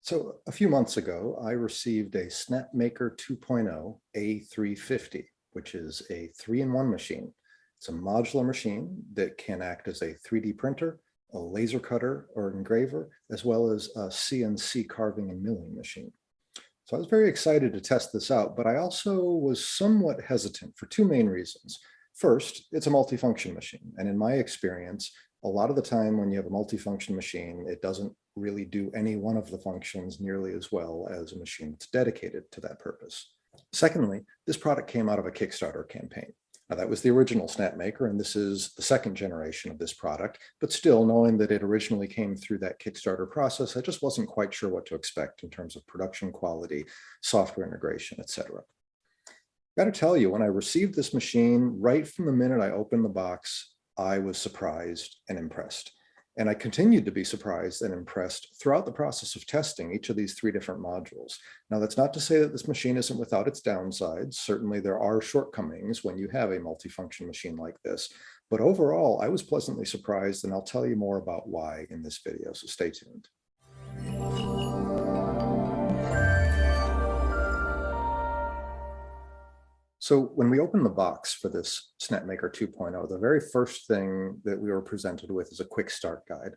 So a few months ago, I received a Snapmaker 2.0 A350, which is a 3-in-1 machine. It's a modular machine that can act as a 3D printer, a laser cutter or engraver, as well as a CNC carving and milling machine. So I was very excited to test this out, but I also was somewhat hesitant for two main reasons. First, it's a multifunction machine, and in my experience, a lot of the time when you have a multifunction machine, it doesn't really do any one of the functions nearly as well as a machine that's dedicated to that purpose. Secondly, this product came out of a Kickstarter campaign. Now, that was the original Snapmaker, and this is the second generation of this product, but still, knowing that it originally came through that Kickstarter process, I just wasn't quite sure what to expect in terms of production quality, software integration, etc. Got to tell you, when I received this machine, right from the minute I opened the box, I was surprised and impressed. And I continued to be surprised and impressed throughout the process of testing each of these three different modules. Now, that's not to say that this machine isn't without its downsides. Certainly, there are shortcomings when you have a multifunction machine like this. But overall, I was pleasantly surprised, and I'll tell you more about why in this video, so stay tuned. So when we opened the box for this Snapmaker 2.0, the very first thing that we were presented with is a quick start guide.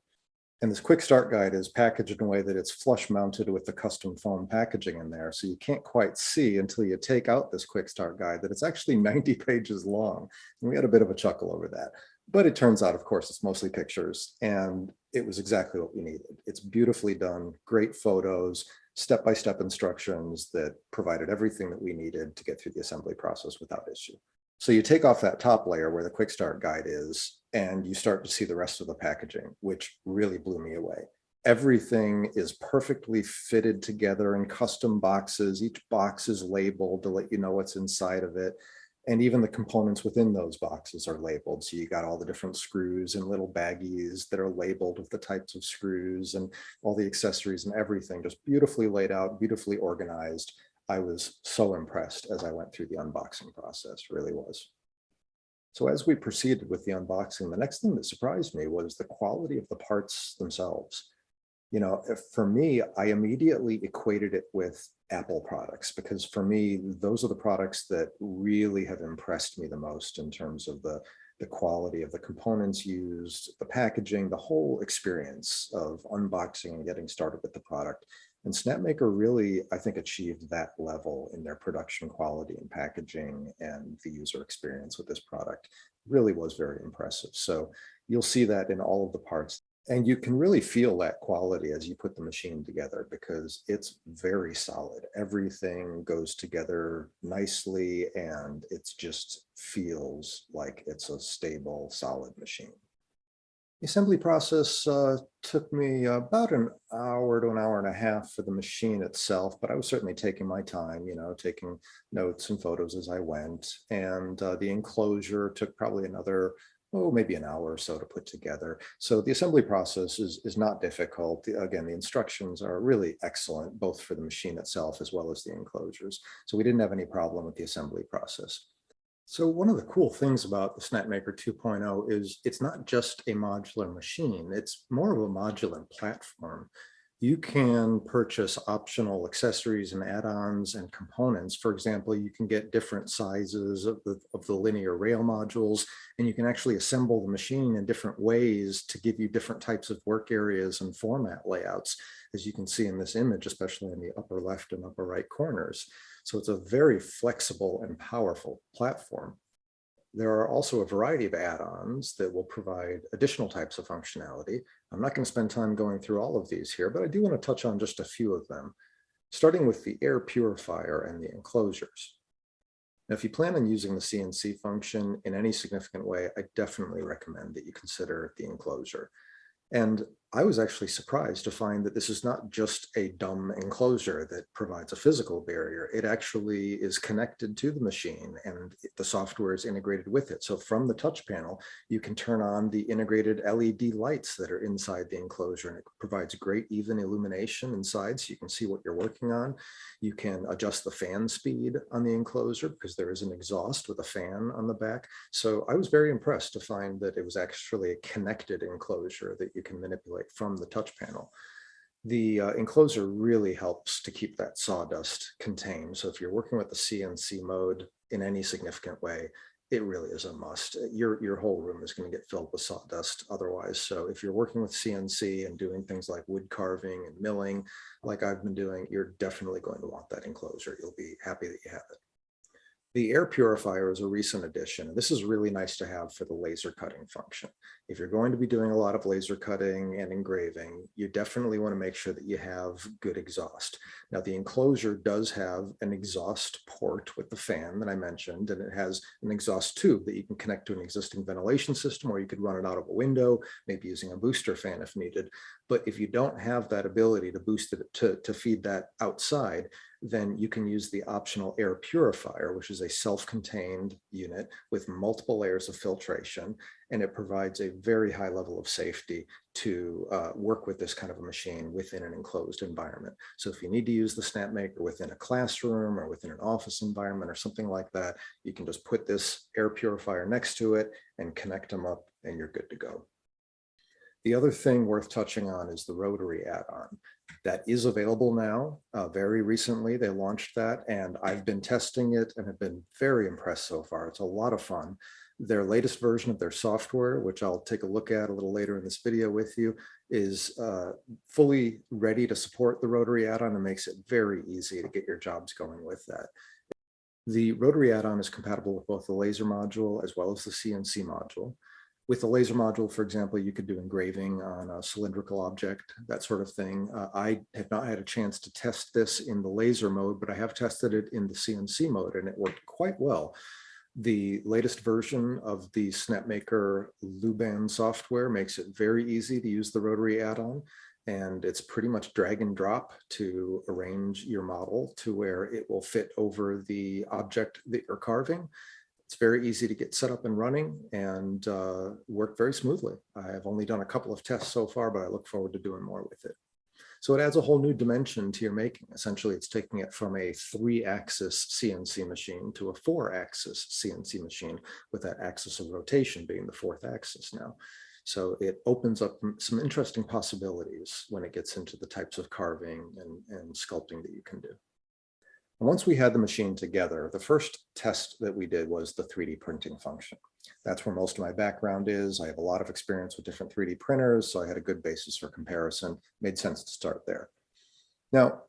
And this quick start guide is packaged in a way that it's flush mounted with the custom foam packaging in there. So you can't quite see until you take out this quick start guide that it's actually 90 pages long. And we had a bit of a chuckle over that. But it turns out, of course, it's mostly pictures, and it was exactly what we needed. It's beautifully done, great photos, step-by-step instructions that provided everything that we needed to get through the assembly process without issue. So you take off that top layer where the quick start guide is, and you start to see the rest of the packaging, which really blew me away. Everything is perfectly fitted together in custom boxes. Each box is labeled to let you know what's inside of it. And even the components within those boxes are labeled. So you got all the different screws and little baggies that are labeled with the types of screws and all the accessories and everything just beautifully laid out, beautifully organized. I was so impressed as I went through the unboxing process, really was. So as we proceeded with the unboxing, the next thing that surprised me was the quality of the parts themselves. You know, for me, I immediately equated it with Apple products, because for me, those are the products that really have impressed me the most in terms of the quality of the components used, the packaging, the whole experience of unboxing and getting started with the product. And Snapmaker really, I think, achieved that level in their production quality and packaging, and the user experience with this product really was very impressive. So you'll see that in all of the parts. And you can really feel that quality as you put the machine together, because it's very solid. Everything goes together nicely, and it just feels like it's a stable, solid machine. The assembly process took me about an hour to an hour and a half for the machine itself, but I was certainly taking my time, you know, taking notes and photos as I went. And the enclosure took probably another, maybe an hour or so to put together. So the assembly process is not difficult. Again, the instructions are really excellent, both for the machine itself as well as the enclosures. So we didn't have any problem with the assembly process. So one of the cool things about the Snapmaker 2.0 is it's not just a modular machine, it's more of a modular platform. You can purchase optional accessories and add-ons and components. For example, you can get different sizes of the linear rail modules, and you can actually assemble the machine in different ways to give you different types of work areas and format layouts, as you can see in this image, especially in the upper left and upper right corners. So it's a very flexible and powerful platform. There are also a variety of add-ons that will provide additional types of functionality. I'm not going to spend time going through all of these here, but I do want to touch on just a few of them, starting with the air purifier and the enclosures. Now, if you plan on using the Cnc function in any significant way, I definitely recommend that you consider the enclosure. And I was actually surprised to find that this is not just a dumb enclosure that provides a physical barrier. It actually is connected to the machine, and the software is integrated with it. So from the touch panel, you can turn on the integrated LED lights that are inside the enclosure, and it provides great even illumination inside, so you can see what you're working on. You can adjust the fan speed on the enclosure because there is an exhaust with a fan on the back. So I was very impressed to find that it was actually a connected enclosure that you can manipulate from the touch panel. The enclosure really helps to keep that sawdust contained. So if you're working with the CNC mode in any significant way, it really is a must. Your whole room is going to get filled with sawdust otherwise. So if you're working with CNC and doing things like wood carving and milling, like I've been doing, you're definitely going to want that enclosure. You'll be happy that you have it. The air purifier is a recent addition. This is really nice to have for the laser cutting function. If you're going to be doing a lot of laser cutting and engraving, you definitely want to make sure that you have good exhaust. Now, the enclosure does have an exhaust port with the fan that I mentioned, and it has an exhaust tube that you can connect to an existing ventilation system, or you could run it out of a window, maybe using a booster fan if needed. But if you don't have that ability to boost it to feed that outside, then you can use the optional air purifier, which is a self-contained unit with multiple layers of filtration, and it provides a very high level of safety to work with this kind of a machine within an enclosed environment. So if you need to use the Snapmaker within a classroom or within an office environment or something like that, you can just put this air purifier next to it and connect them up, and you're good to go. The other thing worth touching on is the Rotary Add-On. That is available now. Very recently, they launched that, and I've been testing it and have been very impressed so far. It's a lot of fun. Their latest version of their software, which I'll take a look at a little later in this video with you, is fully ready to support the Rotary Add-On and makes it very easy to get your jobs going with that. The Rotary Add-On is compatible with both the laser module as well as the CNC module. With the laser module, for example, you could do engraving on a cylindrical object, that sort of thing. I have not had a chance to test this in the laser mode, but I have tested it in the CNC mode, and it worked quite well. The latest version of the Snapmaker Luban software makes it very easy to use the Rotary Add-On, and it's pretty much drag and drop to arrange your model to where it will fit over the object that you're carving. It's very easy to get set up and running and work very smoothly. I have only done a couple of tests so far, but I look forward to doing more with it. So it adds a whole new dimension to your making. Essentially, it's taking it from a 3-axis CNC machine to a 4-axis CNC machine, with that axis of rotation being the 4th axis now. So it opens up some interesting possibilities when it gets into the types of carving and sculpting that you can do. Once we had the machine together, the first test that we did was the 3D printing function. That's where most of my background is. I have a lot of experience with different 3D printers, so I had a good basis for comparison. Made sense to start there. Now,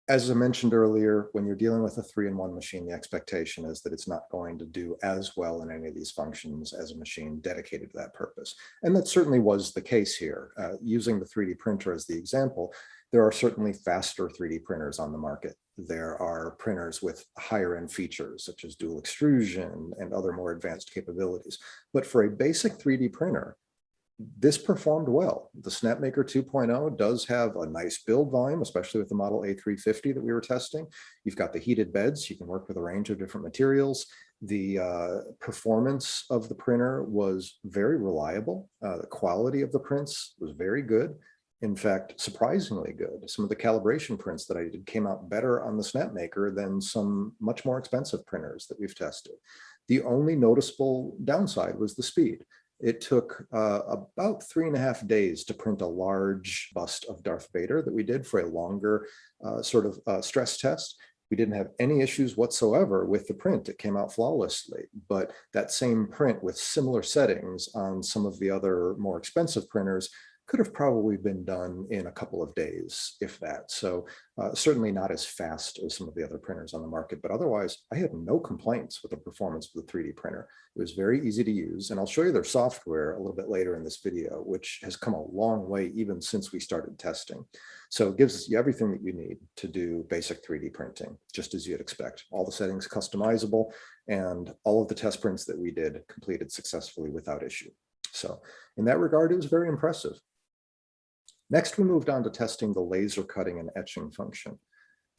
as I mentioned earlier, when you're dealing with a 3-in-1 machine, the expectation is that it's not going to do as well in any of these functions as a machine dedicated to that purpose. And that certainly was the case here. Using the 3D printer as the example, there are certainly faster 3D printers on the market. There are printers with higher end features such as dual extrusion and other more advanced capabilities. But for a basic 3D printer, this performed well. The Snapmaker 2.0 does have a nice build volume, especially with the model A350 that we were testing. You've got the heated beds. You can work with a range of different materials. The performance of the printer was very reliable. The quality of the prints was very good. In fact, surprisingly good. Some of the calibration prints that I did came out better on the Snapmaker than some much more expensive printers that we've tested. The only noticeable downside was the speed. It took about 3.5 days to print a large bust of Darth Vader that we did for a longer stress test. We didn't have any issues whatsoever with the print. It came out flawlessly, but that same print with similar settings on some of the other more expensive printers could have probably been done in a couple of days, if that. So certainly not as fast as some of the other printers on the market, but otherwise I had no complaints with the performance of the 3D printer. It was very easy to use, and I'll show you their software a little bit later in this video, which has come a long way even since we started testing. So it gives you everything that you need to do basic 3D printing, just as you'd expect. All the settings customizable, and all of the test prints that we did completed successfully without issue. So in that regard, it was very impressive. Next, we moved on to testing the laser cutting and etching function.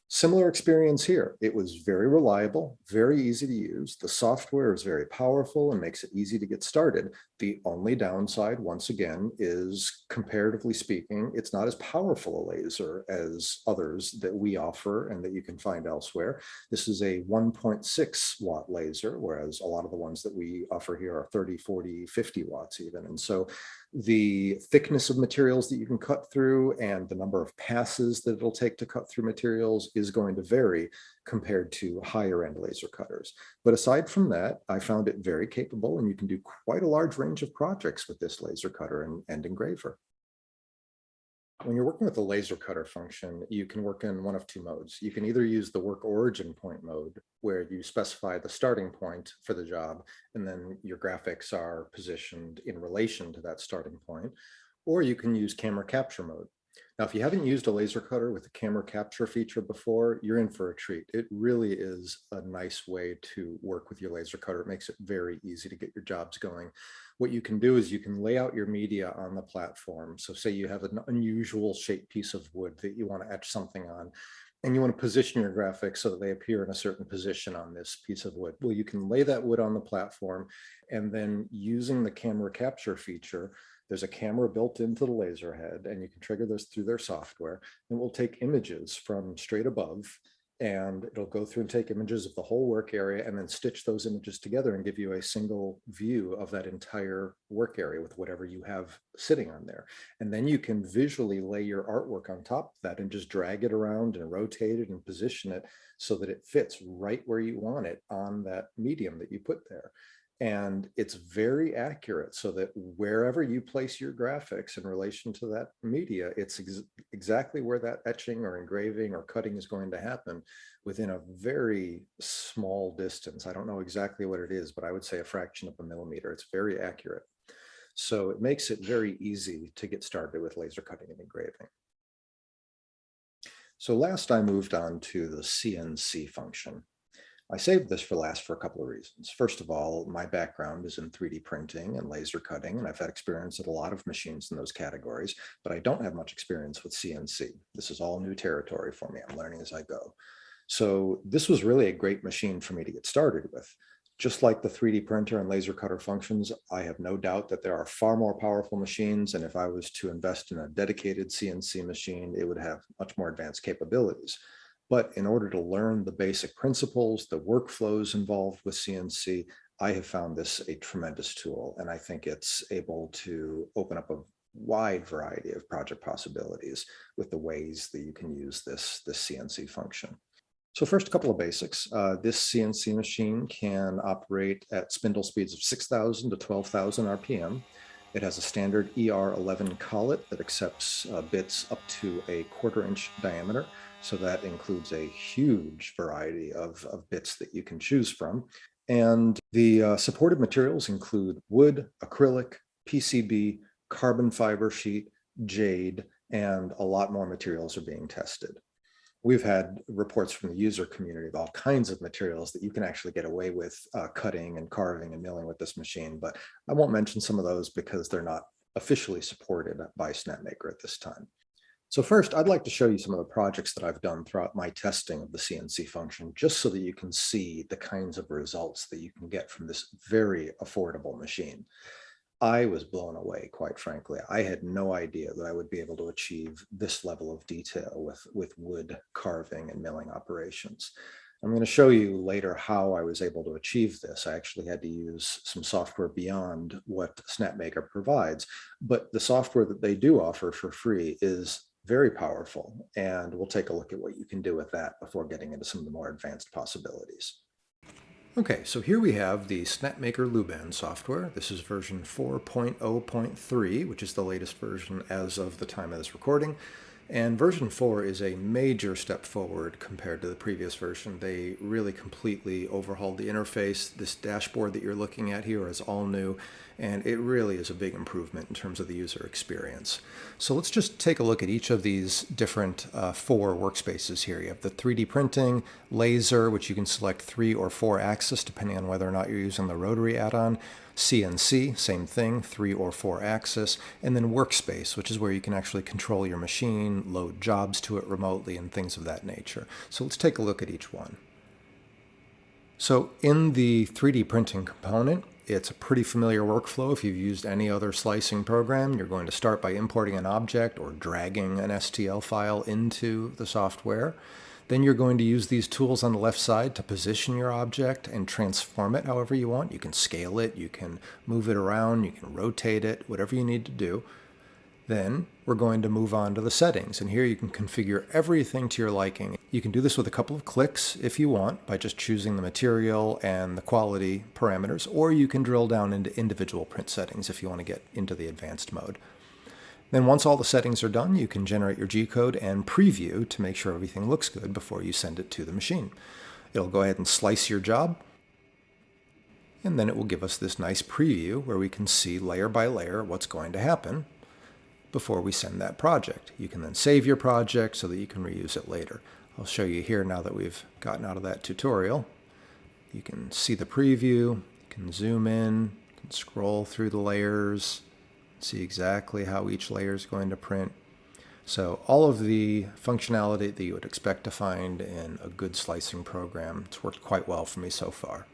Similar experience here. It was very reliable, very easy to use. The software is very powerful and makes it easy to get started. The only downside, once again, is comparatively speaking, it's not as powerful a laser as others that we offer and that you can find elsewhere. This is a 1.6 watt laser, whereas a lot of the ones that we offer here are 30, 40, 50 watts even. And so The thickness of materials that you can cut through and the number of passes that it'll take to cut through materials is going to vary compared to higher end laser cutters. But aside from that, I found it very capable, and you can do quite a large range of projects with this laser cutter and engraver. When you're working with the laser cutter function, you can work in one of two modes. You can either use the work origin point mode, where you specify the starting point for the job, and then your graphics are positioned in relation to that starting point, or you can use camera capture mode. Now, if you haven't used a laser cutter with the camera capture feature before, you're in for a treat. It really is a nice way to work with your laser cutter. It makes it very easy to get your jobs going. What you can do is you can lay out your media on the platform. So say you have an unusual shaped piece of wood that you want to etch something on, and you want to position your graphics so that they appear in a certain position on this piece of wood. Well, you can lay that wood on the platform, and then using the camera capture feature, there's a camera built into the laser head, and you can trigger this through their software. And we'll take images from straight above, and it'll go through and take images of the whole work area and then stitch those images together and give you a single view of that entire work area with whatever you have sitting on there. And then you can visually lay your artwork on top of that and just drag it around and rotate it and position it so that it fits right where you want it on that medium that you put there. And it's very accurate, so that wherever you place your graphics in relation to that media, it's exactly where that etching or engraving or cutting is going to happen within a very small distance. I don't know exactly what it is, but I would say a fraction of a millimeter. It's very accurate. So it makes it very easy to get started with laser cutting and engraving. So last, I moved on to the CNC function. I saved this for last for a couple of reasons. First of all, my background is in 3D printing and laser cutting, and I've had experience at a lot of machines in those categories, but I don't have much experience with CNC. This is all new territory for me. I'm learning as I go. So this was really a great machine for me to get started with. Just like the 3D printer and laser cutter functions, I have no doubt that there are far more powerful machines, and if I was to invest in a dedicated CNC machine, it would have much more advanced capabilities. But in order to learn the basic principles, the workflows involved with CNC, I have found this a tremendous tool, and I think it's able to open up a wide variety of project possibilities with the ways that you can use this CNC function. So first, a couple of basics. This CNC machine can operate at spindle speeds of 6,000 to 12,000 RPM. It has a standard ER11 collet that accepts bits up to a 1/4 inch diameter. So that includes a huge variety of bits that you can choose from. And the supported materials include wood, acrylic, PCB, carbon fiber sheet, jade, and a lot more materials are being tested. We've had reports from the user community of all kinds of materials that you can actually get away with cutting and carving and milling with this machine, but I won't mention some of those because they're not officially supported by Snapmaker at this time. So first, I'd like to show you some of the projects that I've done throughout my testing of the CNC function, just so that you can see the kinds of results that you can get from this very affordable machine. I was blown away, quite frankly. I had no idea that I would be able to achieve this level of detail with wood carving and milling operations. I'm going to show you later how I was able to achieve this. I actually had to use some software beyond what Snapmaker provides, but the software that they do offer for free is very powerful, and we'll take a look at what you can do with that before getting into some of the more advanced possibilities. Okay, so here we have the Snapmaker Luban software. This is version 4.0.3, which is the latest version as of the time of this recording. And version 4 is a major step forward compared to the previous version. They really completely overhauled the interface. This dashboard that you're looking at here is all new, and it really is a big improvement in terms of the user experience. So let's just take a look at each of these different 4 workspaces here. You have the 3D printing, laser, which you can select 3 or 4 axis depending on whether or not you're using the Rotary Add-On. CNC, same thing, 3 or 4 axis, and then workspace, which is where you can actually control your machine, load jobs to it remotely, and things of that nature. So let's take a look at each one. So in the 3D printing component, it's a pretty familiar workflow. If you've used any other slicing program, you're going to start by importing an object or dragging an STL file into the software. Then you're going to use these tools on the left side to position your object and transform it however you want. You can scale it, you can move it around, you can rotate it, whatever you need to do. Then we're going to move on to the settings, and here you can configure everything to your liking. You can do this with a couple of clicks if you want by just choosing the material and the quality parameters, or you can drill down into individual print settings if you want to get into the advanced mode. Then once all the settings are done, you can generate your G-code and preview to make sure everything looks good before you send it to the machine. It'll go ahead and slice your job, and then it will give us this nice preview where we can see layer by layer what's going to happen before we send that project. You can then save your project so that you can reuse it later. I'll show you here now that we've gotten out of that tutorial. You can see the preview, you can zoom in, you can scroll through the layers, see exactly how each layer is going to print. So all of the functionality that you would expect to find in a good slicing program. It's worked quite well for me so far.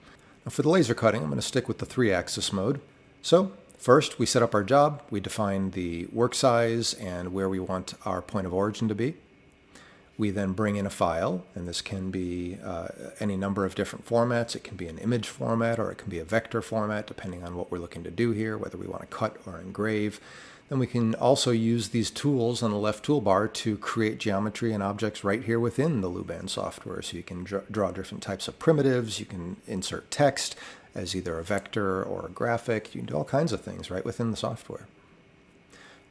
Now for the laser cutting, I'm going to stick with the 3-axis mode. So first, we set up our job, we define the work size and where we want our point of origin to be. We then bring in a file, and this can be any number of different formats. It can be an image format or it can be a vector format, depending on what we're looking to do here, whether we want to cut or engrave. Then we can also use these tools on the left toolbar to create geometry and objects right here within the Luban software. So you can draw different types of primitives, you can insert text as either a vector or a graphic. You can do all kinds of things right within the software.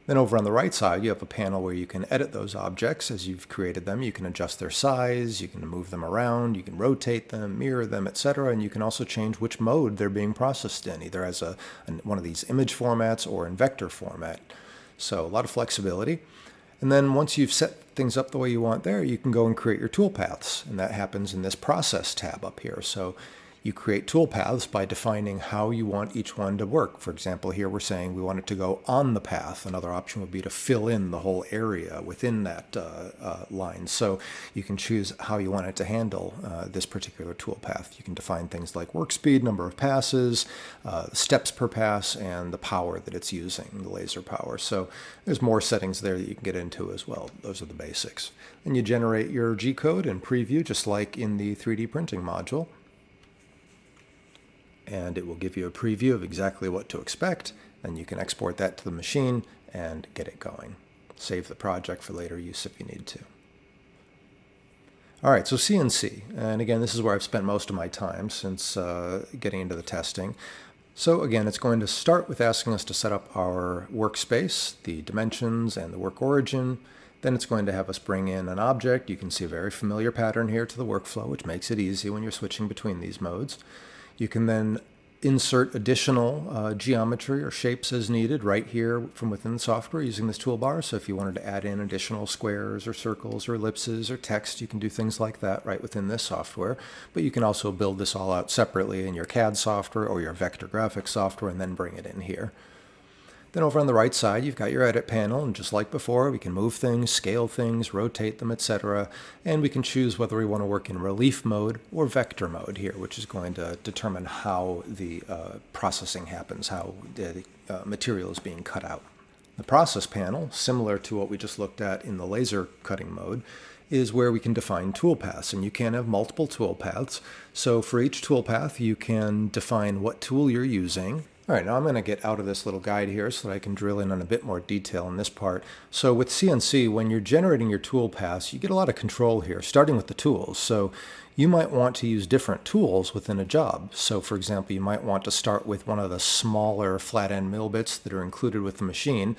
Then over on the right side, you have a panel where you can edit those objects as you've created them. You can adjust their size, you can move them around, you can rotate them, mirror them, etc. And you can also change which mode they're being processed in, either as one of these image formats or in vector format. So a lot of flexibility. And then once you've set things up the way you want there, you can go and create your toolpaths. And that happens in this Process tab up here. So you create toolpaths by defining how you want each one to work. For example, here we're saying we want it to go on the path. Another option would be to fill in the whole area within that line. So you can choose how you want it to handle this particular toolpath. You can define things like work speed, number of passes, steps per pass, and the power that it's using, the laser power. So there's more settings there that you can get into as well. Those are the basics. And you generate your G-code and preview just like in the 3D printing module. And it will give you a preview of exactly what to expect. Then you can export that to the machine and get it going. Save the project for later use if you need to. All right, so CNC. And again, this is where I've spent most of my time since getting into the testing. So again, it's going to start with asking us to set up our workspace, the dimensions and the work origin. Then it's going to have us bring in an object. You can see a very familiar pattern here to the workflow, which makes it easy when you're switching between these modes. You can then insert additional geometry or shapes as needed right here from within the software using this toolbar. So if you wanted to add in additional squares or circles or ellipses or text, you can do things like that right within this software. But you can also build this all out separately in your CAD software or your vector graphics software and then bring it in here. Then over on the right side, you've got your edit panel, and just like before, we can move things, scale things, rotate them, etc. And we can choose whether we want to work in relief mode or vector mode here, which is going to determine how the processing happens, how the material is being cut out. The process panel, similar to what we just looked at in the laser cutting mode, is where we can define toolpaths, and you can have multiple toolpaths. So for each toolpath, you can define what tool you're using. All right, now I'm going to get out of this little guide here so that I can drill in on a bit more detail in this part. So with CNC, when you're generating your toolpaths, you get a lot of control here, starting with the tools. So you might want to use different tools within a job. So for example, you might want to start with one of the smaller flat end mill bits that are included with the machine.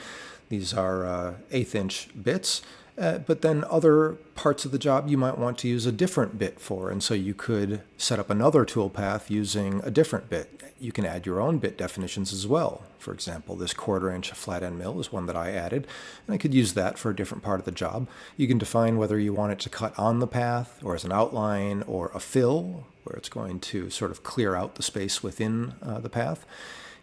These are 1/8 inch bits. But then other parts of the job you might want to use a different bit for, and so you could set up another toolpath using a different bit. You can add your own bit definitions as well. For example, this 1/4 inch flat end mill is one that I added, and I could use that for a different part of the job. You can define whether you want it to cut on the path, or as an outline, or a fill, where it's going to sort of clear out the space within the path.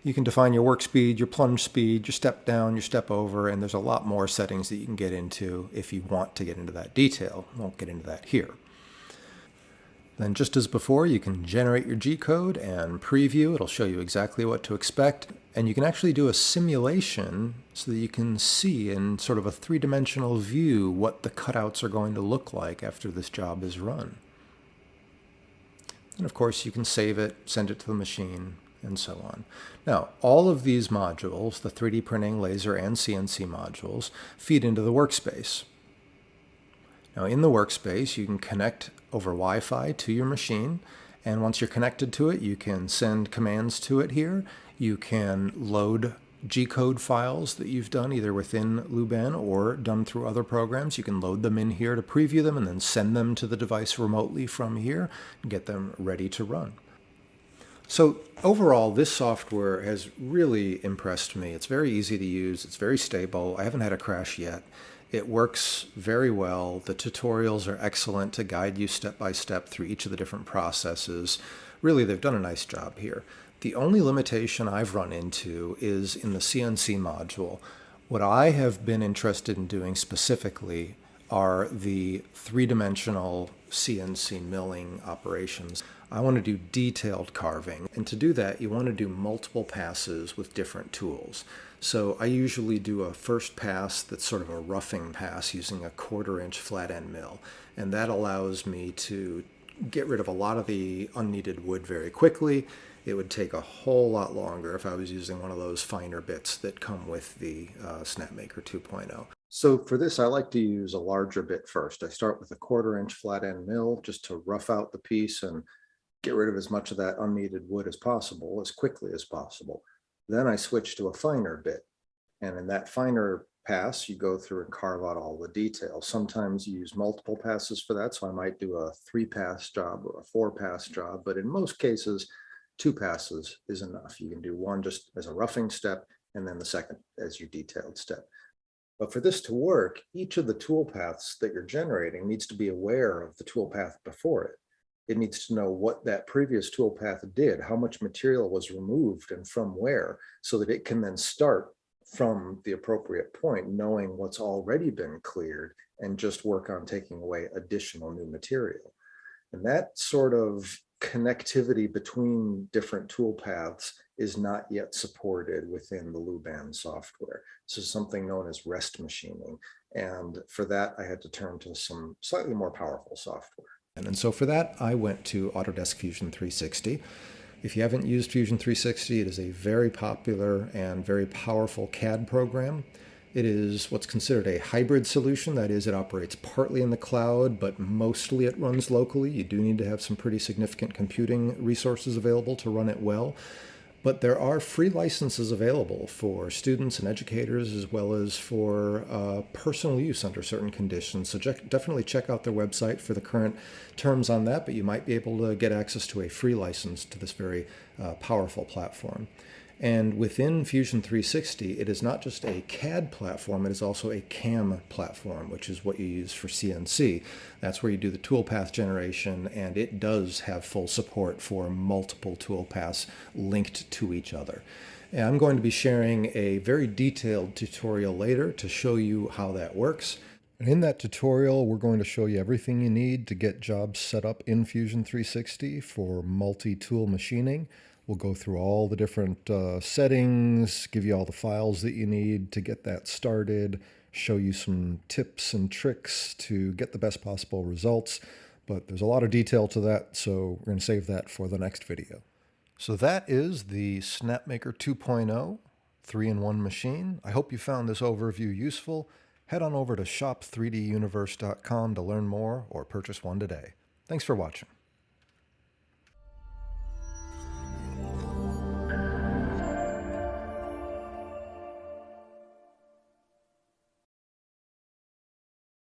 You can define your work speed, your plunge speed, your step down, your step over, and there's a lot more settings that you can get into if you want to get into that detail. I won't get into that here. Then just as before, you can generate your G-code and preview. It'll show you exactly what to expect. And you can actually do a simulation so that you can see in sort of a three-dimensional view what the cutouts are going to look like after this job is run. And of course, you can save it, send it to the machine, and so on. Now, all of these modules, the 3D printing, laser, and CNC modules, feed into the workspace. Now, in the workspace, you can connect over Wi-Fi to your machine, and once you're connected to it, you can send commands to it here. You can load G-code files that you've done either within Luban or done through other programs. You can load them in here to preview them and then send them to the device remotely from here and get them ready to run. So overall, this software has really impressed me. It's very easy to use. It's very stable. I haven't had a crash yet. It works very well. The tutorials are excellent to guide you step by step through each of the different processes. Really, they've done a nice job here. The only limitation I've run into is in the CNC module. What I have been interested in doing specifically are the three-dimensional CNC milling operations. I want to do detailed carving, and to do that you want to do multiple passes with different tools. So I usually do a first pass that's sort of a roughing pass using a 1/4-inch flat end mill, and that allows me to get rid of a lot of the unneeded wood very quickly. It would take a whole lot longer if I was using one of those finer bits that come with the Snapmaker 2.0. So for this, I like to use a larger bit first. I start with a 1/4-inch flat end mill just to rough out the piece and get rid of as much of that unneeded wood as possible, as quickly as possible. Then I switch to a finer bit. And in that finer pass, you go through and carve out all the details. Sometimes you use multiple passes for that. So I might do a 3-pass job or a 4-pass job, but in most cases, 2 passes is enough. You can do one just as a roughing step and then the second as your detailed step. But for this to work, each of the tool paths that you're generating needs to be aware of the tool path before it. It needs to know what that previous tool path did, how much material was removed and from where, so that it can then start from the appropriate point, knowing what's already been cleared and just work on taking away additional new material. And that sort of connectivity between different tool paths is not yet supported within the Luban software. This is something known as rest machining. And for that, I had to turn to some slightly more powerful software. And so for that, I went to Autodesk Fusion 360. If you haven't used Fusion 360, it is a very popular and very powerful CAD program. It is what's considered a hybrid solution. That is, it operates partly in the cloud, but mostly it runs locally. You do need to have some pretty significant computing resources available to run it well. But there are free licenses available for students and educators, as well as for personal use under certain conditions. So definitely check out their website for the current terms on that, but you might be able to get access to a free license to this very powerful platform. And within Fusion 360, it is not just a CAD platform, it is also a CAM platform, which is what you use for CNC. That's where you do the toolpath generation, and it does have full support for multiple toolpaths linked to each other. And I'm going to be sharing a very detailed tutorial later to show you how that works. And in that tutorial, we're going to show you everything you need to get jobs set up in Fusion 360 for multi-tool machining. We'll go through all the different settings, give you all the files that you need to get that started, show you some tips and tricks to get the best possible results. But there's a lot of detail to that, so we're going to save that for the next video. So that is the Snapmaker 2.0 3-in-1 machine. I hope you found this overview useful. Head on over to shop3duniverse.com to learn more or purchase one today. Thanks for watching.